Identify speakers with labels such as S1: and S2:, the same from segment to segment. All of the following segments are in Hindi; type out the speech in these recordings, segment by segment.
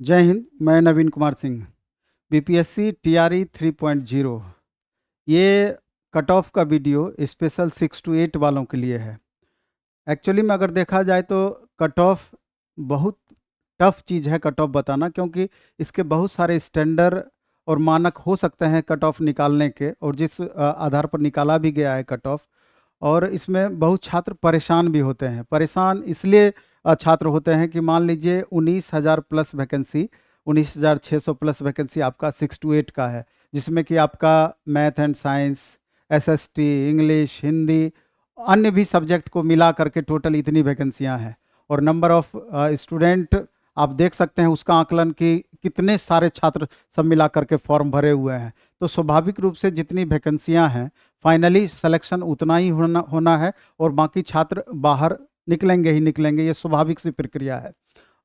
S1: जय हिंद। मैं नवीन कुमार सिंह, बीपीएससी टीआरई 3.0। ये कट ऑफ का वीडियो स्पेशल 6 to 8 वालों के लिए है। एक्चुअली में अगर देखा जाए तो कट ऑफ बहुत टफ चीज़ है कट ऑफ बताना, क्योंकि इसके बहुत सारे स्टैंडर्ड और मानक हो सकते हैं कट ऑफ निकालने के, और जिस आधार पर निकाला भी गया है कट ऑफ। और इसमें बहुत छात्र परेशान भी होते हैं। परेशान इसलिए छात्र होते हैं कि मान लीजिए 19,000 प्लस वैकेंसी, 19,600 प्लस वैकेंसी आपका 6 to 8 का है, जिसमें कि आपका math and science, SST, English, Hindi, अन्य भी सब्जेक्ट को मिला करके टोटल इतनी वैकेंसियां हैं। और नंबर ऑफ स्टूडेंट आप देख सकते हैं उसका आकलन कि कितने सारे छात्र सब मिला करके फॉर्म भरे हुए हैं। तो स्वाभाविक रूप से जितनी वैकेंसियां हैं फाइनली सिलेक्शन उतना ही होना है, और बाकी छात्र बाहर निकलेंगे ही निकलेंगे, ये स्वाभाविक सी प्रक्रिया है।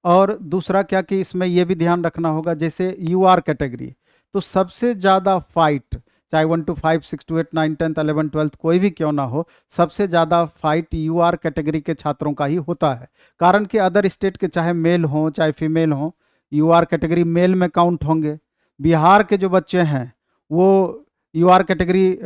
S1: और दूसरा क्या कि इसमें यह भी ध्यान रखना होगा, जैसे यूआर कैटेगरी, तो सबसे ज़्यादा फाइट, चाहे 1 to 5, 6 to 8, 9, 10, 11, 12 कोई भी क्यों ना हो, सबसे ज़्यादा फाइट यूआर कैटेगरी के छात्रों का ही होता है। कारण कि अदर स्टेट के चाहे मेल हों चाहे फीमेल हों, यूआर कैटेगरी मेल में काउंट होंगे। बिहार के जो बच्चे हैं वो यूआर कैटेगरी,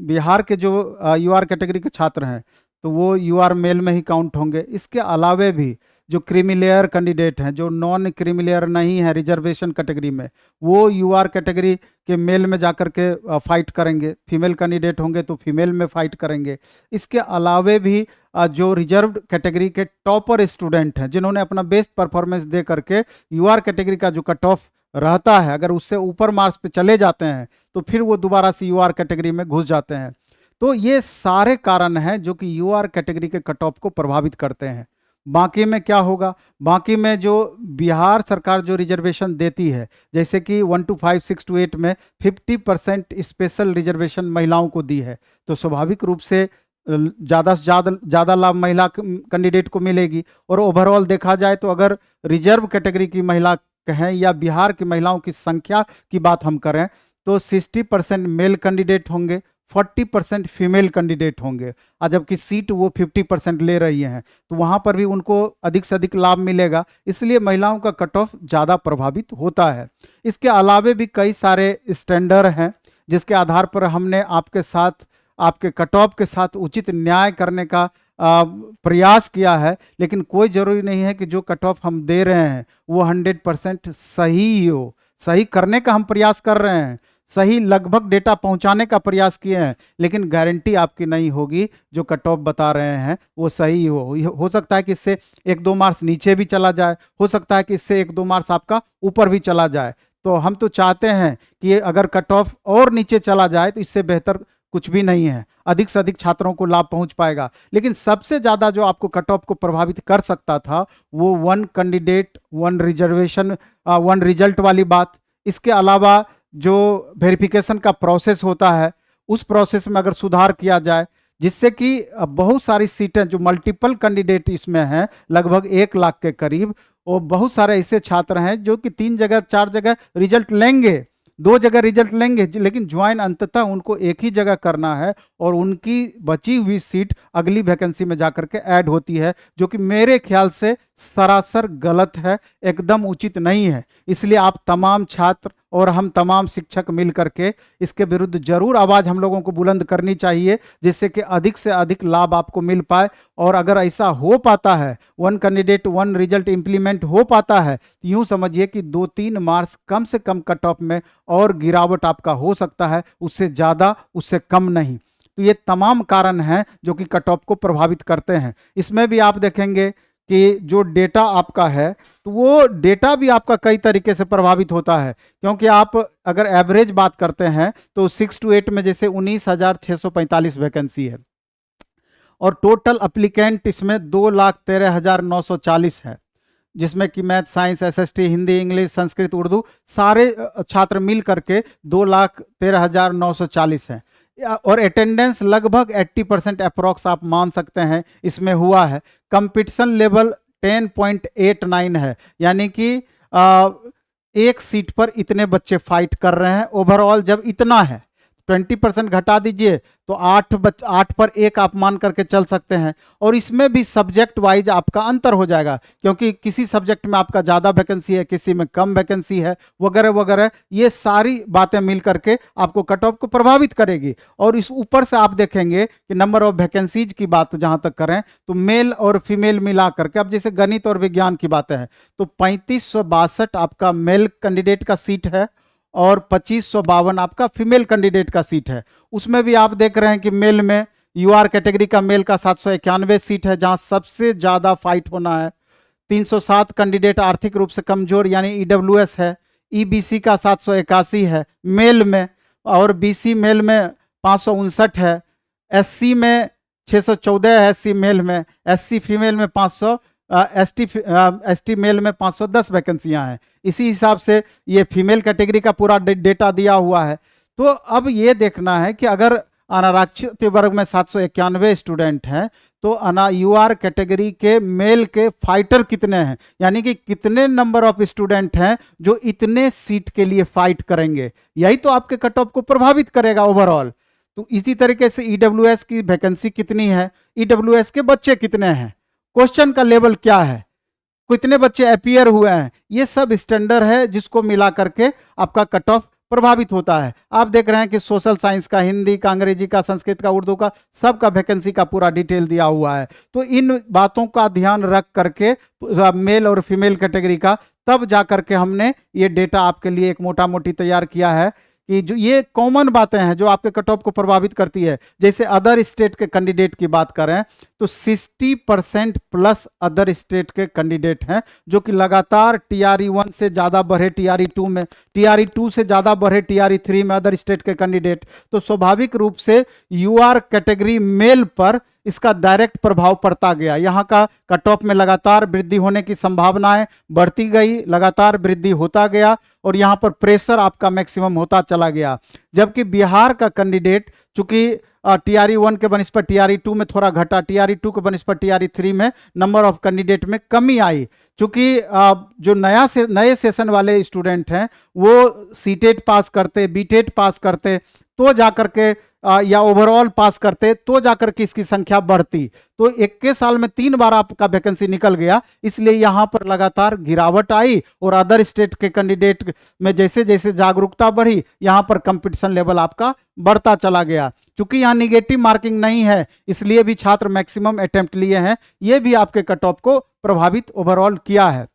S1: बिहार के जो यूआर कैटेगरी के छात्र हैं तो वो यूआर मेल में ही काउंट होंगे। इसके अलावे भी जो क्रीमी लेयर कैंडिडेट हैं, जो नॉन क्रीमी लेयर नहीं है रिजर्वेशन कैटेगरी में, वो यूआर कैटेगरी के मेल में जाकर के फाइट करेंगे। फीमेल कैंडिडेट होंगे तो फीमेल में फाइट करेंगे। इसके अलावे भी जो रिजर्व्ड कैटेगरी के टॉपर स्टूडेंट हैं, जिन्होंने अपना बेस्ट परफॉर्मेंस दे करके यूआर कैटेगरी का जो कट ऑफ रहता है, अगर उससे ऊपर मार्क्स पे चले जाते हैं तो फिर वो दोबारा से यूआर कैटेगरी में घुस जाते हैं। तो ये सारे कारण हैं जो कि यूआर कैटेगरी के कट ऑफ को प्रभावित करते हैं। बाकी में क्या होगा, बाकी में जो बिहार सरकार जो रिजर्वेशन देती है, जैसे कि 1 to 5, 6 to 8 में 50% स्पेशल रिजर्वेशन महिलाओं को दी है, तो स्वाभाविक रूप से ज़्यादा से ज़्यादा लाभ महिला कैंडिडेट को मिलेगी। और ओवरऑल देखा जाए तो अगर रिजर्व कैटेगरी की महिला कहें या बिहार की महिलाओं की संख्या की बात हम करें तो 60% मेल कैंडिडेट होंगे, 40% फीमेल कैंडिडेट होंगे, और जबकि सीट वो 50% ले रही हैं, तो वहाँ पर भी उनको अधिक से अधिक लाभ मिलेगा। इसलिए महिलाओं का कट ऑफ ज़्यादा प्रभावित होता है। इसके अलावे भी कई सारे स्टैंडर्ड हैं जिसके आधार पर हमने आपके साथ, आपके कट ऑफ के साथ उचित न्याय करने का प्रयास किया है। लेकिन कोई ज़रूरी नहीं है कि जो कट ऑफ हम दे रहे हैं वो 100% सही ही हो। सही करने का हम प्रयास कर रहे हैं, सही लगभग डेटा पहुंचाने का प्रयास किए हैं, लेकिन गारंटी आपकी नहीं होगी जो कट ऑफ बता रहे हैं वो सही हो सकता है कि इससे 1-2 मार्क्स नीचे भी चला जाए, हो सकता है कि इससे 1-2 मार्क्स आपका ऊपर भी चला जाए। तो हम तो चाहते हैं कि अगर कट ऑफ और नीचे चला जाए तो इससे बेहतर कुछ भी नहीं है, अधिक से अधिक छात्रों को लाभ पहुंच पाएगा। लेकिन सबसे ज़्यादा जो आपको कट ऑफ को प्रभावित कर सकता था वो 1 कैंडिडेट 1 रिजर्वेशन 1 रिजल्ट वाली बात। इसके अलावा जो वेरिफिकेशन का प्रोसेस होता है उस प्रोसेस में अगर सुधार किया जाए, जिससे कि बहुत सारी सीटें जो मल्टीपल कैंडिडेट इसमें हैं, लगभग 1 लाख के करीब, और बहुत सारे ऐसे छात्र हैं जो कि 3 जगह 4 जगह रिजल्ट लेंगे, 2 जगह रिजल्ट लेंगे, लेकिन ज्वाइन अंततः उनको एक ही जगह करना है, और उनकी बची हुई सीट अगली वैकेंसी में जाकर के ऐड होती है, जो कि मेरे ख्याल से सरासर गलत है, एकदम उचित नहीं है। इसलिए आप तमाम छात्र और हम तमाम शिक्षक मिल करके इसके विरुद्ध जरूर आवाज़ हम लोगों को बुलंद करनी चाहिए, जिससे कि अधिक से अधिक लाभ आपको मिल पाए। और अगर ऐसा हो पाता है, 1 कैंडिडेट 1 रिजल्ट इंप्लीमेंट हो पाता है, तो यूँ समझिए कि 2-3 मार्क्स कम से कम कट ऑफ में और गिरावट आपका हो सकता है, उससे ज़्यादा उससे कम नहीं। तो ये तमाम कारण हैं जो कि कट ऑफ को प्रभावित करते हैं। इसमें भी आप देखेंगे कि जो डेटा आपका है तो वो डेटा भी आपका कई तरीके से प्रभावित होता है, क्योंकि आप अगर एवरेज बात करते हैं तो 6 to 8 में जैसे 19,645 वैकेंसी है, और टोटल अप्लीकेंट इसमें 2,13,940 है, जिसमें कि math, science, SST, Hindi, English, Sanskrit, Urdu सारे छात्र मिल करके 2,13,940 हैं। और अटेंडेंस लगभग 80% अप्रॉक्स आप मान सकते हैं इसमें हुआ है। कंपटीशन लेवल 10.89 है, यानी कि एक सीट पर इतने बच्चे फाइट कर रहे हैं। ओवरऑल जब इतना है 20% घटा दीजिए तो 8 पर 1 आप मान करके चल सकते हैं। और इसमें भी सब्जेक्ट वाइज आपका अंतर हो जाएगा, क्योंकि किसी सब्जेक्ट में आपका ज़्यादा वैकेंसी है, किसी में कम वैकेंसी है, वगैरह वगैरह। ये सारी बातें मिल करके आपको कट ऑफ को प्रभावित करेगी। और इस ऊपर से आप देखेंगे कि नंबर ऑफ वैकेंसीज की बात जहां तक करें तो मेल और फीमेल मिला करके, अब जैसे गणित और विज्ञान की बातें हैं तो 3562 आपका मेल कैंडिडेट का सीट है और 2552 आपका फीमेल कैंडिडेट का सीट है। उसमें भी आप देख रहे हैं कि मेल में यूआर कैटेगरी का मेल का 791 सीट है, जहां सबसे ज्यादा फाइट होना है। 307 कैंडिडेट आर्थिक रूप से कमजोर यानी ईडब्ल्यूएस है। ईबीसी का 781 है मेल में, और बीसी मेल में 559 है। एससी में 614 है, एससी मेल में। एससी फीमेल में 500, एसटी मेल में 510 वैकेंसियां हैं। इसी हिसाब से ये फीमेल कैटेगरी का पूरा डेटा दिया हुआ है। तो अब ये देखना है कि अगर अनारक्षित वर्ग में 791 स्टूडेंट हैं तो यूआर कैटेगरी के मेल के फाइटर कितने हैं, यानी कि कितने नंबर ऑफ स्टूडेंट हैं जो इतने सीट के लिए फाइट करेंगे। यही तो आपके कट ऑफ को प्रभावित करेगा ओवरऑल। तो इसी तरीके से ईडब्ल्यूएस की वैकेंसी कितनी है, ईडब्ल्यूएस के बच्चे कितने हैं, क्वेश्चन का लेवल क्या है, कितने बच्चे अपीयर हुए हैं, ये सब स्टैंडर्ड है जिसको मिला करके आपका कट ऑफ प्रभावित होता है। आप देख रहे हैं कि सोशल साइंस का, हिंदी का, अंग्रेजी का, संस्कृत का, उर्दू का, सबका वैकेंसी का पूरा डिटेल दिया हुआ है। तो इन बातों का ध्यान रख करके मेल और फीमेल कैटेगरी का तब जा करके हमने ये डेटा आपके लिए एक मोटा मोटी तैयार किया है कि जो ये कॉमन बातें हैं जो आपके कट ऑफ को प्रभावित करती है। जैसे अदर स्टेट के कैंडिडेट की बात करें तो 60% प्लस अदर स्टेट के कैंडिडेट हैं जो कि लगातार टीआरई 1 से ज़्यादा बढ़े टीआरई 2 में, टीआरई 2 से ज़्यादा बढ़े टीआरई 3 में अदर स्टेट के कैंडिडेट। तो स्वाभाविक रूप से यूआर कैटेगरी मेल पर इसका डायरेक्ट प्रभाव पड़ता गया। यहाँ का कट ऑफ में लगातार वृद्धि होने की संभावनाएं बढ़ती गई, लगातार वृद्धि होता गया और यहाँ पर प्रेशर आपका मैक्सिमम होता चला गया। जबकि बिहार का कैंडिडेट चूंकि टीआरई 1 के बनस्पत टीआरई 2 में थोड़ा घटा, टीआरई 2 के बनस्पत टीआरई 3 में नंबर ऑफ कैंडिडेट में कमी आई। चूंकि जो नए सेशन वाले स्टूडेंट हैं वो सीटेट पास करते, बीटेट पास करते तो जाकर के या ओवरऑल पास करते तो जाकर के इसकी संख्या बढ़ती। तो 21 साल में 3 बार आपका वैकेंसी निकल गया, इसलिए यहां पर लगातार गिरावट आई और अदर स्टेट के कैंडिडेट में जैसे जैसे जागरूकता बढ़ी यहां पर कंपटीशन लेवल आपका बढ़ता चला गया। चूंकि यहां निगेटिव मार्किंग नहीं है इसलिए भी छात्र मैक्सिमम अटेम्प्ट लिए हैं, ये भी आपके कट ऑफ को प्रभावित ओवरऑल किया है।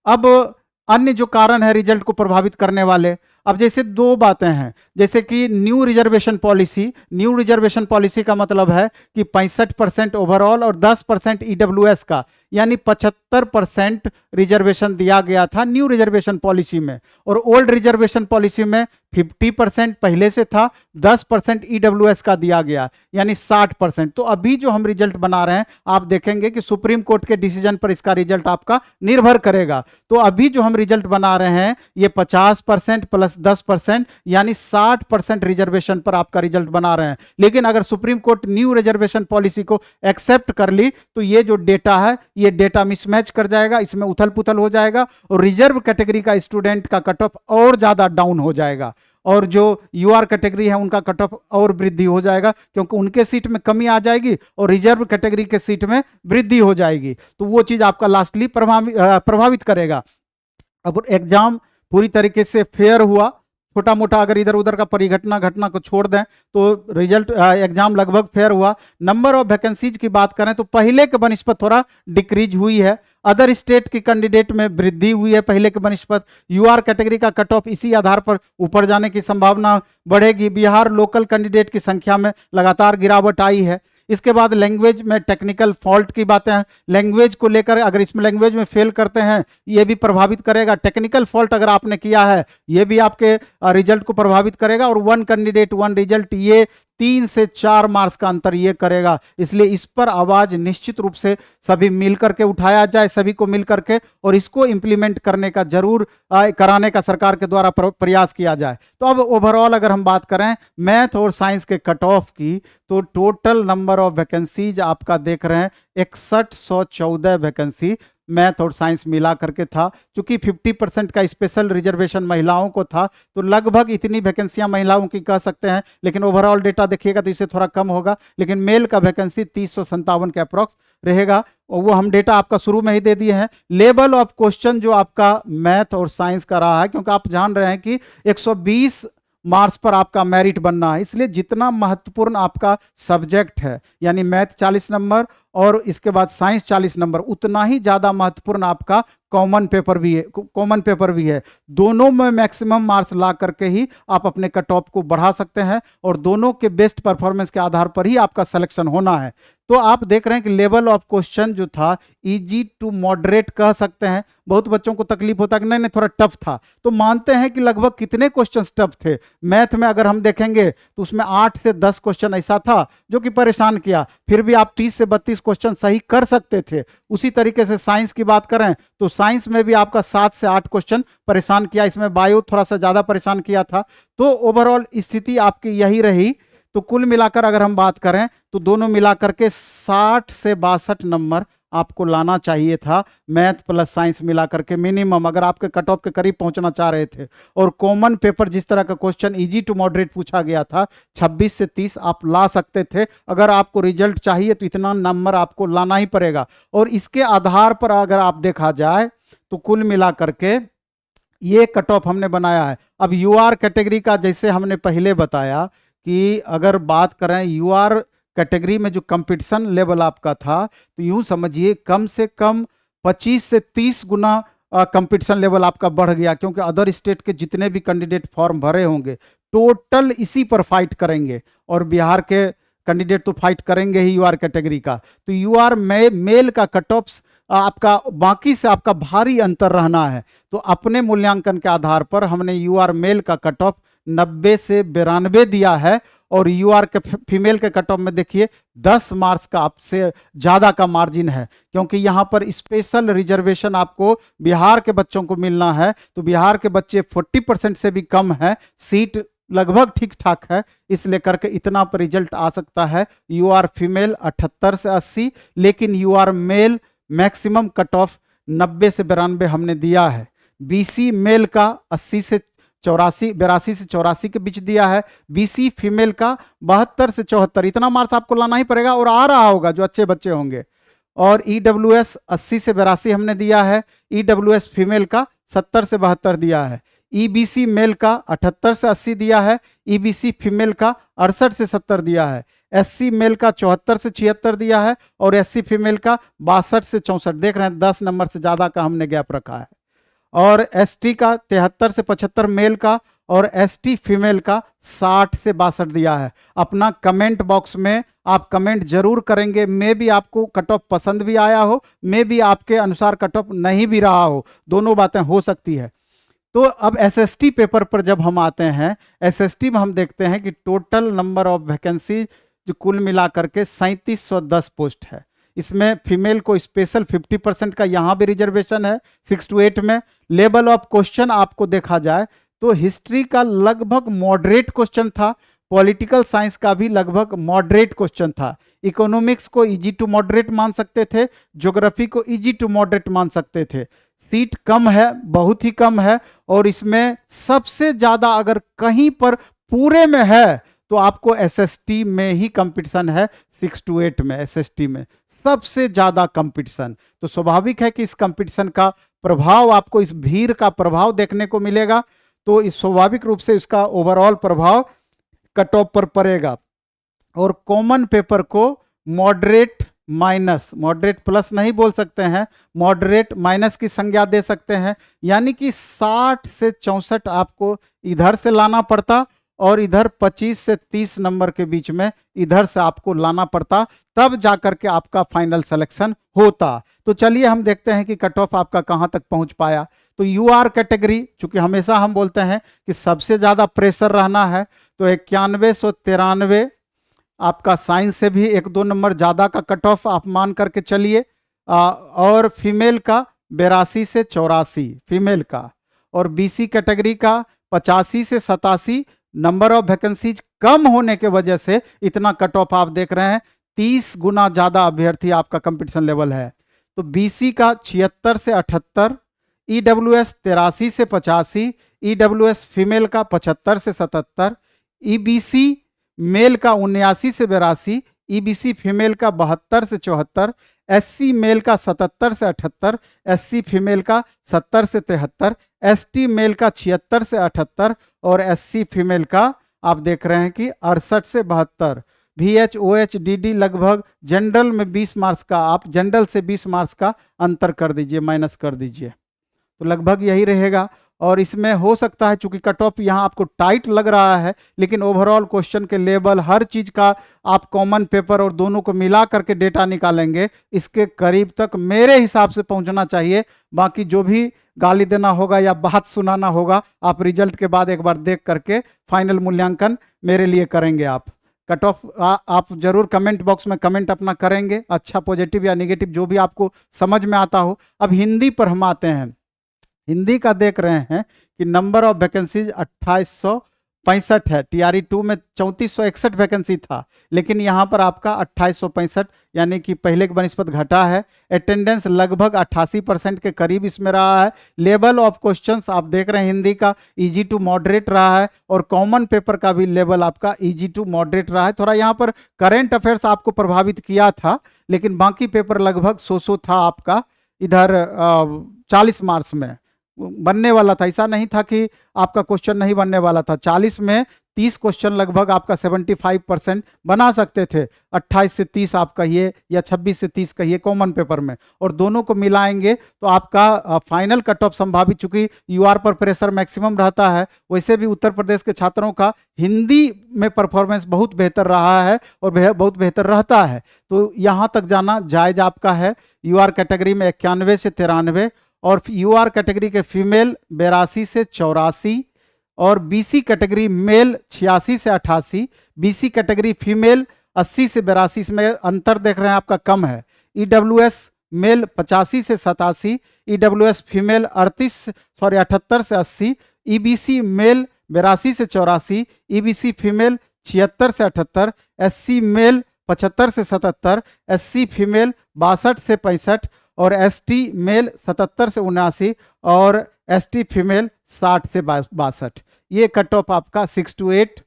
S1: अब अन्य जो कारण है रिजल्ट को प्रभावित करने वाले, अब जैसे 2 बातें हैं, जैसे कि new reservation policy. New reservation policy का मतलब है कि 65% ओवरऑल और 10% ईडब्ल्यूएस का, यानी 75% रिजर्वेशन दिया गया था न्यू रिजर्वेशन पॉलिसी में। और ओल्ड रिजर्वेशन पॉलिसी में 50% पहले से था, 10% ईडब्ल्यूएस का दिया गया, यानी 60%। तो अभी जो हम रिजल्ट बना रहे हैं आप देखेंगे कि सुप्रीम कोर्ट के डिसीजन पर इसका रिजल्ट आपका निर्भर करेगा। तो अभी जो हम रिजल्ट बना रहे हैं ये 50% प्लस 10% यानी 60% रिजर्वेशन पर आपका रिजल्ट बना रहे हैं। लेकिन अगर supreme court new reservation policy को एक्सेप्ट कर ली तो ये जो डेटा है ये डेटा मिसमैच कर जाएगा, इसमें उथल पुथल हो जाएगा और रिजर्व कैटेगरी का स्टूडेंट का कट ऑफ और ज्यादा डाउन हो जाएगा और जो यूआर कैटेगरी है उनका कट ऑफ और वृद्धि हो जाएगा, क्योंकि उनके सीट में कमी आ जाएगी और रिजर्व कैटेगरी के सीट में वृद्धि हो जाएगी। तो वो चीज आपका लास्टली प्रभावित करेगा। अब एग्जाम पूरी तरीके से फेयर हुआ, छोटा मोटा अगर इधर उधर का घटना को छोड़ दें तो रिजल्ट एग्जाम लगभग फेयर हुआ। नंबर ऑफ वैकेंसीज की बात करें तो पहले के बनस्पत थोड़ा डिक्रीज हुई है, अदर स्टेट की कैंडिडेट में वृद्धि हुई है पहले के बनस्पत। यूआर कैटेगरी का कट ऑफ इसी आधार पर ऊपर जाने की संभावना बढ़ेगी। बिहार लोकल कैंडिडेट की संख्या में लगातार गिरावट आई है। इसके बाद लैंग्वेज में टेक्निकल फॉल्ट की बातें हैं, लैंग्वेज को लेकर अगर इसमें लैंग्वेज में फेल करते हैं ये भी प्रभावित करेगा। टेक्निकल फॉल्ट अगर आपने किया है ये भी आपके रिजल्ट को प्रभावित करेगा। और 1 कैंडिडेट 1 रिजल्ट, ये 3 से 4 मार्क्स का अंतर ये करेगा। इसलिए इस पर आवाज निश्चित रूप से सभी मिलकर के उठाया जाए, सभी को मिलकर के, और इसको इंप्लीमेंट करने का जरूर कराने का सरकार के द्वारा प्रयास किया जाए। तो अब ओवरऑल अगर हम बात करें मैथ और साइंस के कट ऑफ की तो total number number of vacancies आपका देख रहे हैं 6114 वैकेंसी मैथ और साइंस मिला करके था। क्योंकि 50% का स्पेशल रिजर्वेशन महिलाओं को था, तो लगभग इतनी वैकेंसियां महिलाओं की कह सकते हैं, लेकिन ओवरऑल डेटा देखिएगा तो इससे थोड़ा कम होगा। लेकिन मेल का वैकेंसी 3057 के अप्रॉक्स रहेगा, और वो हम डेटा आपका शुरू में ही दे दिए हैं। लेवल ऑफ क्वेश्चन जो आपका मैथ और साइंस का रहा है, क्योंकि आप जान रहे हैं कि 120 मार्क्स पर आपका मेरिट बनना है, इसलिए जितना महत्वपूर्ण आपका सब्जेक्ट है, यानी मैथ 40 नंबर और इसके बाद साइंस 40 नंबर, उतना ही ज़्यादा महत्वपूर्ण आपका कॉमन पेपर भी है। दोनों में मैक्सिमम मार्क्स ला करके ही आप अपने कट ऑफ को बढ़ा सकते हैं, और दोनों के बेस्ट परफॉर्मेंस के आधार पर ही आपका सिलेक्शन होना है। तो आप देख रहे हैं कि लेवल ऑफ क्वेश्चन जो था इजी टू मॉडरेट कह सकते हैं। बहुत बच्चों को तकलीफ होता है कि नहीं थोड़ा टफ था, तो मानते हैं कि लगभग कितने क्वेश्चन टफ थे। मैथ में अगर हम देखेंगे तो उसमें 8 से 10 क्वेश्चन ऐसा था जो कि परेशान किया, फिर भी आप 30 से 32 क्वेश्चन सही कर सकते थे। उसी तरीके से साइंस की बात करें तो साइंस में भी आपका 7 से 8 क्वेश्चन परेशान किया, इसमें बायो थोड़ा सा ज़्यादा परेशान किया था। तो ओवरऑल स्थिति आपकी यही रही। तो कुल मिलाकर अगर हम बात करें तो दोनों मिलाकर के 60 से 62 नंबर आपको लाना चाहिए था, मैथ प्लस साइंस मिलाकर के मिनिमम, अगर आपके कट ऑफ के करीब पहुंचना चाह रहे थे। और कॉमन पेपर जिस तरह का क्वेश्चन इजी टू मॉडरेट पूछा गया था, 26 से 30 आप ला सकते थे। अगर आपको रिजल्ट चाहिए तो इतना नंबर आपको लाना ही पड़ेगा, और इसके आधार पर अगर आप देखा जाए तो कुल मिलाकर के ये कट ऑफ हमने बनाया है। अब यूआर कैटेगरी का जैसे हमने पहले बताया कि अगर बात करें यूआर कैटेगरी में जो कंपटीशन लेवल आपका था, तो यूं समझिए कम से कम 25 से 30 गुना कंपटीशन लेवल आपका बढ़ गया, क्योंकि अदर स्टेट के जितने भी कैंडिडेट फॉर्म भरे होंगे टोटल इसी पर फाइट करेंगे, और बिहार के कैंडिडेट तो फाइट करेंगे ही यूआर कैटेगरी का। तो यूआर मेल का कट ऑफ आपका बाकी से आपका भारी अंतर रहना है। तो अपने मूल्यांकन के आधार पर हमने यूआर मेल का कट ऑफ 90 से 92 दिया है, और यूआर के फीमेल के कट ऑफ में देखिए 10 मार्क्स का आपसे ज़्यादा का मार्जिन है, क्योंकि यहाँ पर स्पेशल रिजर्वेशन आपको बिहार के बच्चों को मिलना है। तो बिहार के बच्चे 40% से भी कम है, सीट लगभग ठीक ठाक है, इसलिए करके इतना पर रिजल्ट आ सकता है। यूआर फीमेल 78 से 80, लेकिन UR male maximum cut off 90 से 92 हमने दिया है। बीसी मेल का 80 से 84, 82 से 84 के बीच दिया है। बीसी फीमेल का 72 से 74, इतना मार्क्स आपको लाना ही पड़ेगा, और आ रहा होगा जो अच्छे बच्चे होंगे। और ईडब्ल्यूएस 80 से 82 हमने दिया है। ईडब्ल्यूएस फीमेल का 70 से 72 दिया है। ईबीसी मेल का 78 से 80 दिया है। ईबीसी फीमेल का 68 से 70 दिया है। एससी मेल का 74 से 76 दिया है, और एससी फीमेल का 62 से 64। देख रहे हैं 10 नंबर से ज़्यादा का हमने गैप रखा है। और एसटी का 73 से 75 मेल का, और एसटी फीमेल का 60 से 62 दिया है। अपना कमेंट बॉक्स में आप कमेंट जरूर करेंगे, मे भी आपको कट ऑफ पसंद भी आया हो, मे भी आपके अनुसार कट ऑफ नहीं भी रहा हो, दोनों बातें हो सकती है। तो अब एसएसटी पेपर पर जब हम आते हैं, एसएसटी में हम देखते हैं कि टोटल नंबर ऑफ वैकेंसी जो कुल मिलाकर के 3710 पोस्ट है। इसमें फीमेल को स्पेशल 50% का यहाँ भी रिजर्वेशन है 6 to 8 में। लेवल ऑफ क्वेश्चन आपको देखा जाए तो हिस्ट्री का लगभग मॉडरेट क्वेश्चन था, पॉलिटिकल साइंस का भी लगभग मॉडरेट क्वेश्चन था, इकोनॉमिक्स को इजी टू मॉडरेट मान सकते थे, ज्योग्राफी को इजी टू मॉडरेट मान सकते थे। सीट कम है, बहुत ही कम है, और इसमें सबसे ज्यादा अगर कहीं पर पूरे में है तो आपको एसएसटी में ही कंपटीशन है। 6 to 8 में एसएसटी में सबसे ज्यादा कंपटीशन, तो स्वाभाविक है कि इस कंपटीशन का प्रभाव आपको, इस भीड़ का प्रभाव देखने को मिलेगा। तो इस स्वाभाविक रूप से इसका ओवरऑल प्रभाव कट ऑफ पर पड़ेगा। और कॉमन पेपर को मॉडरेट माइनस, मॉडरेट प्लस नहीं बोल सकते हैं, मॉडरेट माइनस की संज्ञा दे सकते हैं, यानी कि 60 से 64 आपको इधर से लाना पड़ता, और इधर 25 से 30 नंबर के बीच में इधर से आपको लाना पड़ता, तब जाकर के आपका फाइनल सिलेक्शन होता। तो चलिए हम देखते हैं कि कट ऑफ आपका कहां तक पहुंच पाया। तो यूआर कैटेगरी, चूंकि हमेशा हम बोलते हैं कि सबसे ज्यादा प्रेशर रहना है, तो 9193 आपका साइंस से भी 1-2 नंबर ज्यादा का कट ऑफ आप मान करके चलिए। और फीमेल का 82 से 84 फीमेल का, और बीसी कैटेगरी का 85 से 87। नंबर ऑफ वैकेंसीज कम होने के वजह से इतना कट ऑफ आप देख रहे हैं। 30 गुना ज़्यादा अभ्यर्थी आपका कंपटीशन लेवल है। तो बीसी का 76 से 78, ईडब्ल्यूएस 83 से 85, ईडब्ल्यूएस फीमेल का 75 से 77, ईबीसी मेल का 79 से 82, ईबीसी फीमेल का 72 से 74, एससी मेल का 77 से 78, एससी फीमेल का 70 से 73, एसटी मेल का 76 से 78 और एससी फीमेल का आप देख रहे हैं कि 68 से 72। VH OH DD लगभग जनरल में 20 मार्क्स का, आप जनरल से 20 मार्क्स का अंतर कर दीजिए, माइनस कर दीजिए, तो लगभग यही रहेगा। और इसमें हो सकता है चूंकि कट ऑफ यहाँ आपको टाइट लग रहा है, लेकिन ओवरऑल क्वेश्चन के लेवल हर चीज का आप कॉमन पेपर और दोनों को मिला करके डेटा निकालेंगे, इसके करीब तक मेरे हिसाब से पहुंचना चाहिए। बाकी जो भी गाली देना होगा या बात सुनाना होगा, आप रिजल्ट के बाद एक बार देख करके फाइनल मूल्यांकन मेरे लिए करेंगे। आप कट ऑफ आप जरूर कमेंट बॉक्स में कमेंट अपना करेंगे, अच्छा पॉजिटिव या नेगेटिव जो भी आपको समझ में आता हो। अब हिंदी पर हम आते हैं। हिंदी का देख रहे हैं कि नंबर ऑफ वैकेंसीज 2865 है। टीआरई 2 में 3461 वैकेंसी था, लेकिन यहाँ पर आपका 2865 यानी कि पहले की बनिस्पत घटा है। अटेंडेंस लगभग 88% के करीब इसमें रहा है। लेवल ऑफ क्वेश्चंस आप देख रहे हैं हिंदी का इजी टू मॉडरेट रहा है, और कॉमन पेपर का भी लेवल आपका इजी टू मॉडरेट रहा है। थोड़ा यहाँ पर करेंट अफेयर्स आपको प्रभावित किया था, लेकिन बाकी पेपर लगभग 100 था आपका। इधर 40 मार्क्स में बनने वाला था, ऐसा नहीं था कि आपका क्वेश्चन नहीं बनने वाला था। 40 में 30 क्वेश्चन लगभग आपका 75% बना सकते थे। 28 से 30 आप कहिए या 26 से 30 कहिए कॉमन पेपर में, और दोनों को मिलाएंगे तो आपका फाइनल कट ऑफ संभावित, चूंकि यूआर पर प्रेशर मैक्सिमम रहता है, वैसे भी उत्तर प्रदेश के छात्रों का हिंदी में परफॉर्मेंस बहुत बेहतर रहा है और बहुत बेहतर रहता है, तो यहाँ तक जाना जायज आपका है। यूआर कैटेगरी में 91 से 93, और यूआर कैटेगरी के फीमेल 82 से 84, और बीसी कैटेगरी मेल 86 से 88, बीसी कैटेगरी फीमेल 80 से 82, इसमें अंतर देख रहे हैं आपका कम है। ईडब्ल्यूएस मेल 85 से 87, ईडब्ल्यूएस फीमेल 78 से 80, ईबीसी मेल 82 से 84, ईबीसी फीमेल 76 से 78, एससी मेल 75 से 77, एससी फीमेल 62 से 65, और एसटी मेल 77 से 79, और एसटी फीमेल 60 से 62। ये कट ऑफ आपका 6 to 8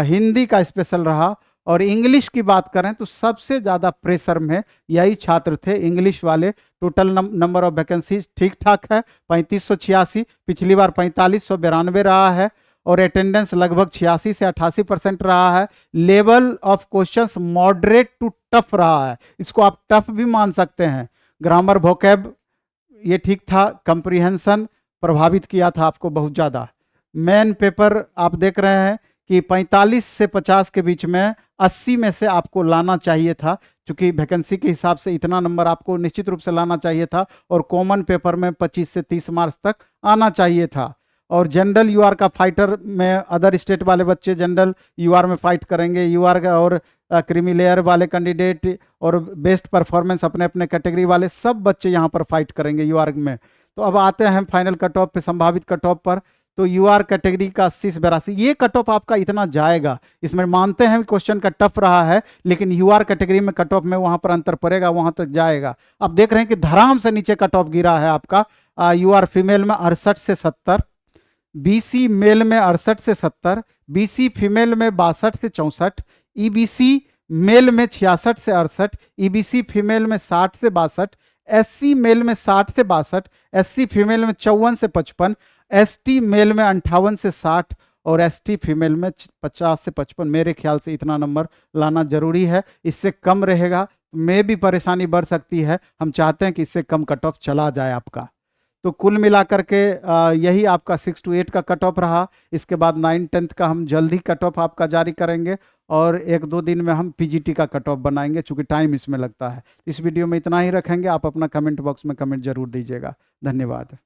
S1: हिंदी का स्पेशल रहा। और इंग्लिश की बात करें तो सबसे ज़्यादा प्रेशर में यही छात्र थे, इंग्लिश वाले। टोटल नंबर ऑफ वैकेंसीज ठीक ठाक है 3586, पिछली बार 4592 रहा है, और अटेंडेंस लगभग 86 से 88% रहा है। Level of questions moderate to tough रहा है, इसको आप टफ भी मान सकते हैं। ग्रामर वोकैब ये ठीक था, कंप्रीहेंशन प्रभावित किया था आपको बहुत ज़्यादा। मेन पेपर आप देख रहे हैं कि 45 से 50 के बीच में 80 में से आपको लाना चाहिए था, क्योंकि वैकेंसी के हिसाब से इतना नंबर आपको निश्चित रूप से लाना चाहिए था, और कॉमन पेपर में 25 से 30 मार्क्स तक आना चाहिए था। और जनरल यूआर का फाइटर में अदर स्टेट वाले बच्चे जनरल यूआर में फाइट करेंगे, यूआर का और क्रीमी लेयर वाले कैंडिडेट और बेस्ट परफॉर्मेंस अपने अपने कैटेगरी वाले सब बच्चे यहाँ पर फाइट करेंगे यूआर में। तो अब आते हैं फाइनल कट ऑफ पे, संभावित कट ऑफ पर। तो यूआर कैटेगरी का 80 से 82, ये कट ऑफ आपका इतना जाएगा। इसमें मानते हैं क्वेश्चन का टफ रहा है, लेकिन यूआर कैटेगरी में कट ऑफ में वहाँ पर अंतर पड़ेगा, वहाँ तक जाएगा। अब देख रहे हैं कि धराम से नीचे कट ऑफ गिरा है आपका। यूआर फीमेल में 68 से 70, बीसी मेल में 68 से 70, बीसी फीमेल में 62 से 64, ईबीसी मेल में 66 से 68, ईबीसी फीमेल में 60 से 62, एससी मेल में 60 से 62, एससी फीमेल में 54 से 55, एसटी मेल में 58 से 60, और एसटी फीमेल में 50 से 55। मेरे ख्याल से इतना नंबर लाना जरूरी है, इससे कम रहेगा में भी परेशानी बढ़ सकती है। हम चाहते हैं कि इससे कम कट ऑफ चला जाए आपका। तो कुल मिलाकर के यही आपका 6 to 8 का कट ऑफ रहा। इसके बाद 9-10 का हम जल्द ही कट ऑफ आपका जारी करेंगे, और 1-2 दिन में हम पीजीटी का कट ऑफ बनाएंगे, चूंकि टाइम इसमें लगता है। इस वीडियो में इतना ही रखेंगे। आप अपना कमेंट बॉक्स में कमेंट जरूर दीजिएगा। धन्यवाद।